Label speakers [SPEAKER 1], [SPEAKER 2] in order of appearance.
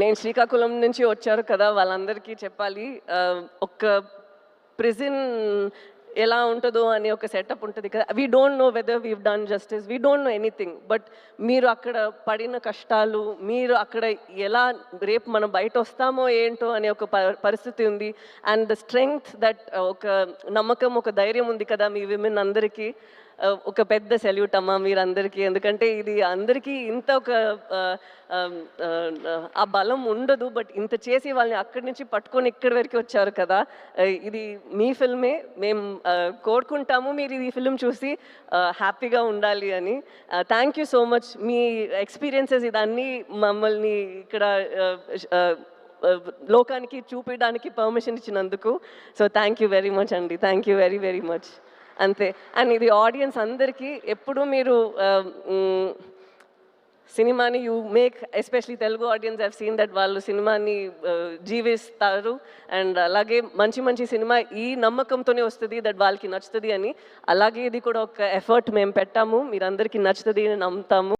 [SPEAKER 1] నేను శ్రీకాకుళం నుంచి వచ్చారు కదా, వాళ్ళందరికీ చెప్పాలి. ఒక ప్రిజన్ ఎలా ఉంటుందో అని ఒక సెటప్ ఉంటుంది కదా. We don't know whether weave done justice, we don't know anything. But మీరు అక్కడ పడిన కష్టాలు, మీరు అక్కడ ఎలా రేపు మనం బయట వస్తామో ఏంటో అనే ఒక పరిస్థితి ఉంది. అండ్ ద స్ట్రెంగ్త్ దట్, ఒక నమ్మకం, ఒక ధైర్యం ఉంది కదా మీ విమెన్ అందరికీ. ఒక పెద్ద సెల్యూట్ అమ్మా మీరందరికీ. ఎందుకంటే ఇది అందరికీ ఇంత ఒక ఆ బలం ఉండదు. బట్ ఇంత చేసి వాళ్ళని అక్కడి నుంచి పట్టుకొని ఇక్కడి వరకు వచ్చారు కదా. ఇది మీ ఫిల్మే. మేము కోరుకుంటాము మీరు ఈ ఫిల్మ్ చూసి హ్యాపీగా ఉండాలి అని. Thank you so much. మీ ఎక్స్పీరియన్సెస్ ఇదన్నీ మమ్మల్ని ఇక్కడ లోకానికి చూపించడానికి పర్మిషన్ ఇచ్చినందుకు. So thank you very much అండి. Thank you very very much. అంతే. అండ్ ఇది ఆడియన్స్ అందరికీ ఎప్పుడు మీరు సినిమాని you make, especially Telugu audience have seen that వాళ్ళు సినిమాని జీవిస్తారు. అండ్ అలాగే మంచి మంచి సినిమా ఈ నమ్మకంతోనే వస్తుంది దట్ వాళ్ళకి నచ్చుతుంది అని. అలాగే ఇది కూడా ఒక ఎఫర్ట్ మేము పెట్టాము, మీరందరికీ నచ్చుతుంది అని నమ్ముతాము.